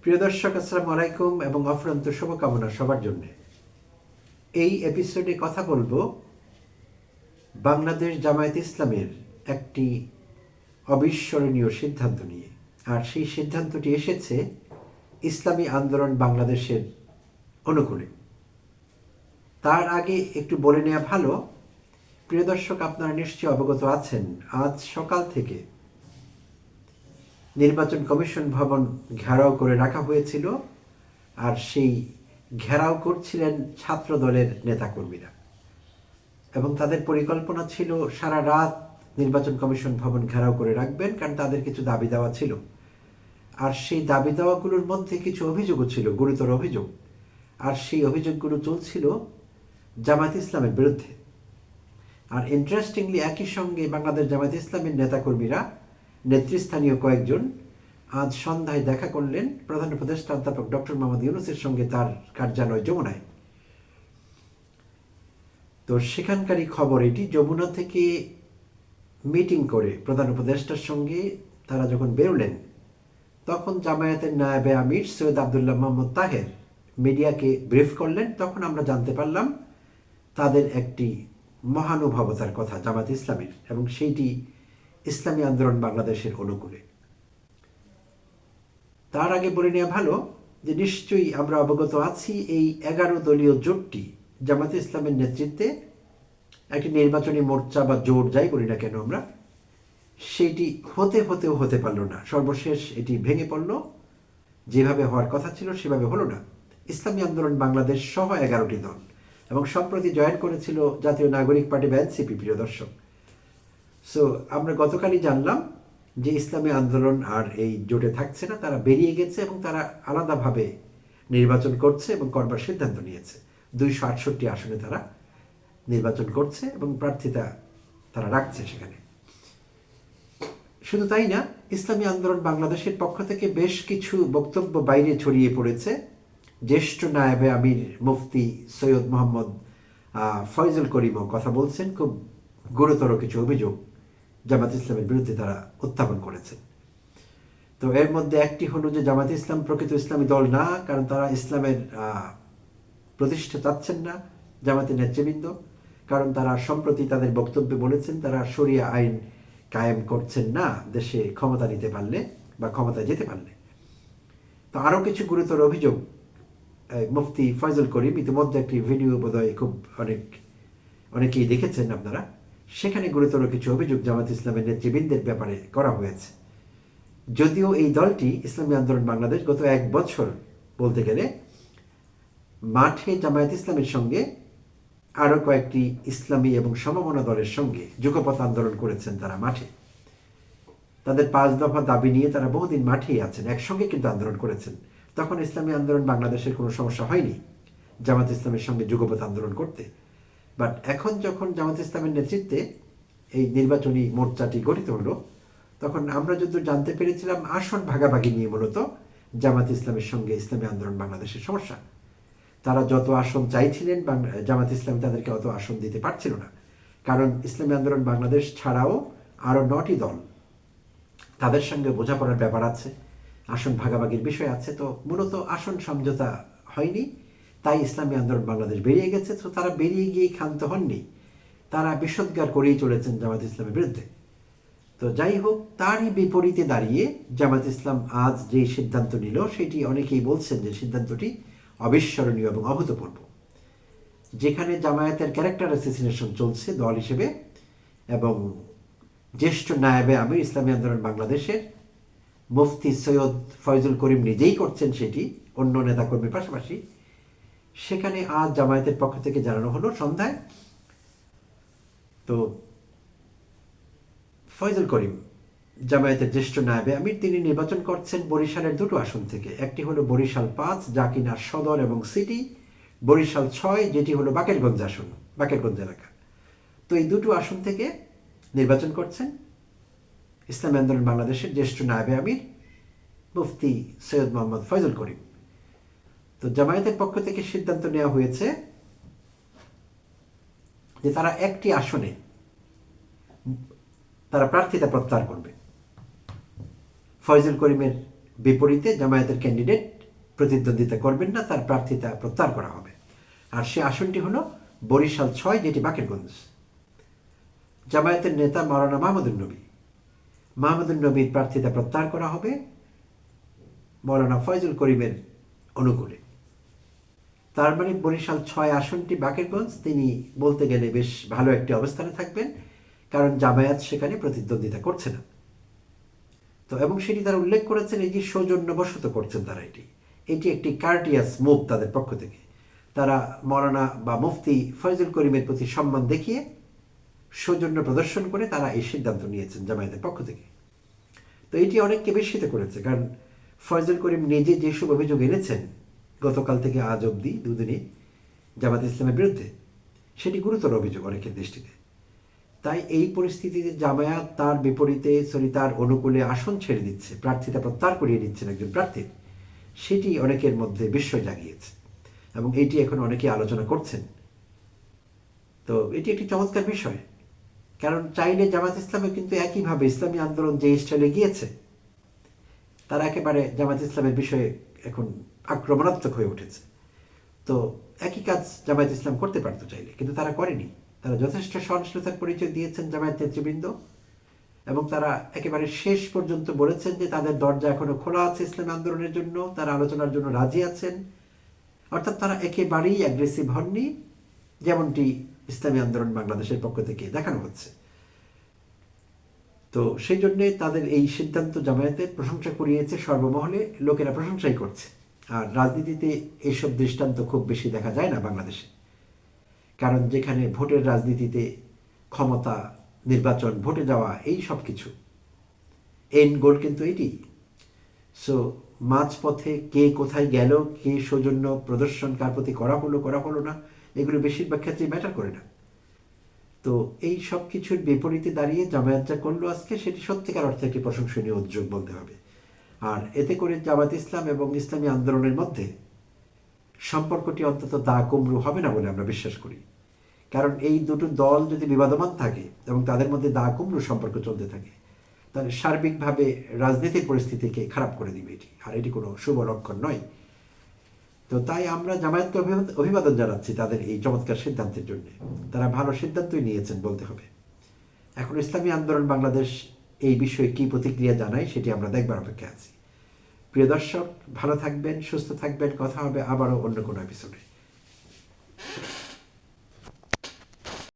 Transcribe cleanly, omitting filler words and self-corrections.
প্রিয় দর্শক, আসসালামু আলাইকুম এবং অফুরন্ত শুভকামনা সবার জন্য। এই এপিসোডে কথা বলবো বাংলাদেশ জামায়াতে ইসলামের একটি অবিস্মরণীয় সিদ্ধান্ত নিয়ে। আর সেই সিদ্ধান্তটি এসেছে ইসলামী আন্দোলন বাংলাদেশের অনুকূলে। তার আগে একটু বলে নেওয়া ভালো, প্রিয় দর্শক, আপনারা নিশ্চয়ই অবগত আছেন আজ সকাল থেকে নির্বাচন কমিশন ভবন ঘেরাও করে রাখা হয়েছিল। আর সেই ঘেরাও করছিলেন ছাত্র দলের নেতাকর্মীরা এবং তাদের পরিকল্পনা ছিল সারা রাত নির্বাচন কমিশন ভবন ঘেরাও করে রাখবেন, কারণ তাদের কিছু দাবি দেওয়া ছিল। আর সেই দাবি দেওয়াগুলোর মধ্যে কিছু অভিযোগও ছিল, গুরুতর অভিযোগ। আর সেই অভিযোগগুলো চলছিল জামায়াত ইসলামের বিরুদ্ধে। আর ইন্টারেস্টিংলি একই সঙ্গে বাংলাদেশ জামায়াত ইসলামের নেতাকর্মীরা নেতৃস্থানীয় কয়েকজন আজ সন্ধ্যায় দেখা করলেন প্রধান উপদেষ্টা অধ্যাপক ডক্টর মোহাম্মদ ইউনূসের সঙ্গে তার কার্যালয় যমুনায়। তো সেখানকারই খবর এটি, যমুনা থেকে মিটিং করে প্রধান উপদেষ্টার সঙ্গে তারা যখন বেরোলেন, তখন জামায়াতের নায়েবে আমির সৈয়দ আবদুল্লাহ মোহাম্মদ তাহের মিডিয়াকে ব্রিফ করলেন। তখন আমরা জানতে পারলাম তাদের একটি মহানুভবতার কথা জামায়াত ইসলামের, এবং সেইটি ইসলামী আন্দোলন বাংলাদেশের অনুকূলে। তার আগে বলে নেওয়া ভালো যে নিশ্চয়ই আমরা অবগত আছি এই 11 দলীয় জোটটি জামায়াতে ইসলামের নেতৃত্বে একটি নির্বাচনী মোর্চা বা জোট যাই বলি না কেন আমরা, সেটি হতে পারলো না। সর্বশেষ এটি ভেঙে পড়ল, যেভাবে হওয়ার কথা ছিল সেভাবে হলো না। ইসলামী আন্দোলন বাংলাদেশ সহ 11টি দল এবং সম্প্রতি জয়েন করেছিল জাতীয় নাগরিক পার্টি বা এনসিপি। প্রিয় দর্শক, সো আমরা গতকালই জানলাম যে ইসলামী আন্দোলন আর এই জোটে থাকছে না, তারা বেরিয়ে গেছে এবং তারা আলাদাভাবে নির্বাচন করছে এবং করবার সিদ্ধান্ত নিয়েছে। 268 আসনে তারা নির্বাচন করছে এবং প্রার্থিতা তারা রাখছে সেখানে। শুধু তাই না, ইসলামী আন্দোলন বাংলাদেশের পক্ষ থেকে বেশ কিছু বক্তব্য বাইরে ছড়িয়ে পড়েছে। জ্যেষ্ঠ নায়েবে আমির মুফতি সৈয়দ মোহাম্মদ ফয়জুল করিমও কথা বলছেন। খুব গুরুতর কিছু অভিযোগ জামাত ইসলামের বিরুদ্ধে তারা উত্থাপন করেছেন। তো এর মধ্যে একটি হলো যে জামাত ইসলাম প্রকৃত ইসলামী দল না, কারণ তারা ইসলামের প্রতিষ্ঠা চাচ্ছেন না জামাতের নেতৃবৃন্দ, কারণ তারা সম্প্রতি তাদের বক্তব্যে বলেছেন তারা শরিয়া আইন কায়েম করছেন না দেশে ক্ষমতা নিতে পারলে বা ক্ষমতায় যেতে পারলে। তো আরও কিছু গুরুতর অভিযোগ মুফতি ফয়জুল করিম ইতিমধ্যে একটি ভিডিও বোধহয় খুব অনেকেই দেখেছেন আপনারা, সেখানে গুরুতর কিছু অভিযোগ জামাত ইসলামের নেতৃবৃন্দের ব্যাপারে করা হয়েছে। যদিও এই দলটি ইসলামী আন্দোলন বাংলাদেশ গত 1 বছর বলতে গেলে মাঠে জামায়াত ইসলামের সঙ্গে আরও কয়েকটি ইসলামী এবং সমমনা দলের সঙ্গে যুগপৎ আন্দোলন করেছেন। তারা মাঠে তাদের 5 দফা দাবি নিয়ে তারা বহুদিন মাঠেই আছেন, একসঙ্গে কিন্তু আন্দোলন করেছেন। তখন ইসলামী আন্দোলন বাংলাদেশের কোনো সমস্যা হয়নি জামাত ইসলামের সঙ্গে যুগপৎ আন্দোলন করতে। বাট এখন যখন জামাত ইসলামের নেতৃত্বে এই নির্বাচনী মোর্চাটি গঠিত হলো, তখন আমরা যদি জানতে পেরেছিলাম আসন ভাগাভাগি নিয়ে মূলত জামাত ইসলামের সঙ্গে ইসলামী আন্দোলন বাংলাদেশের সমস্যা। তারা যত আসন চাইছিলেন জামাত ইসলাম তাদেরকে অত আসন দিতে পারছিল না, কারণ ইসলামী আন্দোলন বাংলাদেশ ছাড়াও আরও 9টি দল, তাদের সঙ্গে বোঝাপড়ার ব্যাপার আছে, আসন ভাগাভাগির বিষয় আছে। তো মূলত আসন সমঝোতা হয়নি, তাই ইসলামী আন্দোলন বাংলাদেশ বেরিয়ে গেছে। তো তারা বেরিয়ে গিয়ে ক্ষান্ত হননি, তারা বিষোদ্গার করেই চলেছেন জামাত ইসলামের বিরুদ্ধে। তো যাই হোক, তারই বিপরীতে দাঁড়িয়ে জামাত ইসলাম আজ যে সিদ্ধান্ত নিল, সেটি অনেকেই বলছেন যে সিদ্ধান্তটি অবিস্মরণীয় এবং অভূতপূর্ব। যেখানে জামায়াতের ক্যারেক্টার অ্যাসোসিয়েশন চলছে দল হিসেবে এবং জ্যেষ্ঠ নায়েবে আমির ইসলামী আন্দোলন বাংলাদেশের মুফতি সৈয়দ ফয়জুল করিম নিজেই করছেন সেটি অন্য নেতাকর্মীর পাশাপাশি, সেখানে আজ জামায়াতের পক্ষ থেকে জানানো হলো সন্ধ্যায়, তো ফয়জুল করিম জামায়াতের জ্যেষ্ঠ নায়েবে আমির তিনি নির্বাচন করছেন বরিশালের 2টো আসন থেকে। একটি হলো বরিশাল 5 যা কিনা সদর এবং সিটি, বরিশাল 6 যেটি হলো বাকেরগঞ্জ আসন, বাকেরগঞ্জ এলাকা। তো এই 2টো আসন থেকে নির্বাচন করছেন ইসলামী আন্দোলন বাংলাদেশের জ্যেষ্ঠ নায়েবে আমির মুফতি সৈয়দ মোহাম্মদ ফয়জুল করিম। তো জামায়াতের পক্ষ থেকে সিদ্ধান্ত নেওয়া হয়েছে যে তারা একটি আসনে তারা প্রার্থিতা প্রত্যাহার করবে। ফয়জুল করিমের বিপরীতে জামায়াতের ক্যান্ডিডেট প্রতিদ্বন্দ্বিতা করবেন না, তার প্রার্থিতা প্রত্যাহার করা হবে। আর সে আসনটি হলো বরিশাল 6, যেটি বাকেরগঞ্জ। জামায়াতের নেতা মাওলানা মাহমুদুন নবীর প্রার্থিতা প্রত্যাহার করা হবে মাওলানা ফয়জুল করিমের অনুকূলে। তার মানে বরিশাল 6 আসনটি বাকেরগঞ্জ তিনি বলতে গেলে বেশ ভালো একটি অবস্থানে থাকবেন, কারণ জামায়াত সেখানে প্রতিদ্বন্দ্বিতা করছে না। তো এবং সেটি তারা উল্লেখ করেছেন, এই যে সৌজন্যবশত করছেন তারা, এটি একটি কার্টিয়াস মুভ তাদের পক্ষ থেকে। তারা মৌলানা বা মুফতি ফয়জুল করিমের প্রতি সম্মান দেখিয়ে সৌজন্য প্রদর্শন করে তারা এই সিদ্ধান্ত নিয়েছেন জামায়াতের পক্ষ থেকে। তো এটি অনেককে বিস্মিত করেছে, কারণ ফয়জুল করিম নিজে যেসব অভিযোগ এনেছেন গতকাল থেকে আজ অবধি দুদিনে জামায়াত ইসলামের বিরুদ্ধে, সেটি গুরুতর অভিযোগ অনেকের দৃষ্টিতে। তাই এই পরিস্থিতিতে জামায়াত তার বিপরীতে তার অনুকূলে আসন ছেড়ে দিচ্ছে, প্রার্থিতা প্রত্যাহার করিয়ে দিচ্ছেন একজন প্রার্থীর, সেটি অনেকের মধ্যে বিস্ময় জাগিয়েছে এবং এটি এখন অনেকে আলোচনা করছেন। তো এটি একটি চমৎকার বিষয়, কারণ চাইলে জামায়াত ইসলামে কিন্তু একইভাবে ইসলামী আন্দোলন যে স্টাইলে গিয়েছে, তারা একেবারে জামায়াত ইসলামের বিষয়ে এখন আক্রমণাত্মক হয়ে উঠেছে। তো একই কাজ জামায়াত ইসলাম করতে পারতো চাইলে, কিন্তু তারা করেনি। তারা যথেষ্ট সহনশীলতার পরিচয় দিয়েছেন জামায়াত নেতৃবৃন্দ, এবং তারা একেবারে শেষ পর্যন্ত বলেছেন যে তাদের দরজা এখনো খোলা আছে ইসলামী আন্দোলনের জন্য, তারা আলোচনার জন্য রাজি আছেন। অর্থাৎ তারা একেবারেই অ্যাগ্রেসিভ হননি, যেমনটি ইসলামী আন্দোলন বাংলাদেশের পক্ষ থেকে দেখানো হচ্ছে। তো সেই জন্যে তাদের এই সিদ্ধান্ত জামায়াতের প্রশংসা করিয়েছে সর্বমহলে, লোকেরা প্রশংসাই করছে। আর রাজনীতিতে এইসব দৃষ্টান্ত খুব বেশি দেখা যায় না বাংলাদেশে, কারণ যেখানে ভোটের রাজনীতিতে ক্ষমতা, নির্বাচন, ভোটে যাওয়া, এই সব কিছু এন্ড গোল কিন্তু এটি। সো মাঝপথে কে কোথায় গেল, কে সৌজন্য প্রদর্শন কার প্রতি করা হলো না, এগুলো বেশিরভাগ ক্ষেত্রেই ম্যাটার করে না। তো এই সব কিছুর বিপরীতে দাঁড়িয়ে জামায়াত যা করলো আজকে, সেটি সত্যিকার অর্থে একটি প্রশংসনীয় উদ্যোগ বলতে হবে। আর এতে করে জামায়াত ইসলাম এবং ইসলামী আন্দোলনের মধ্যে সম্পর্কটি অন্তত দা কুমড়ু হবে না বলে আমরা বিশ্বাস করি। কারণ এই দুটো দল যদি বিবাদমান থাকে এবং তাদের মধ্যে দা কুমড়ু সম্পর্ক চলতে থাকে, তাহলে সার্বিকভাবে রাজনীতির পরিস্থিতিকে খারাপ করে দিবে এটি, আর এটি কোনো শুভ লক্ষণ নয়। তো তাই আমরা জামায়াতকে অভিবাদন জানাচ্ছি তাদের এই চমৎকার সিদ্ধান্তের জন্য। তারা ভালো সিদ্ধান্তই নিয়েছেন বলতে হবে। এখন ইসলামী আন্দোলন বাংলাদেশ এই বিষয়ে কী প্রতিক্রিয়া জানায়, সেটি আমরা দেখবার অপেক্ষা আছি। প্রিয় দর্শক, ভালো থাকবেন, সুস্থ থাকবেন। কথা হবে আবারও অন্য কোনো এপিসোডে।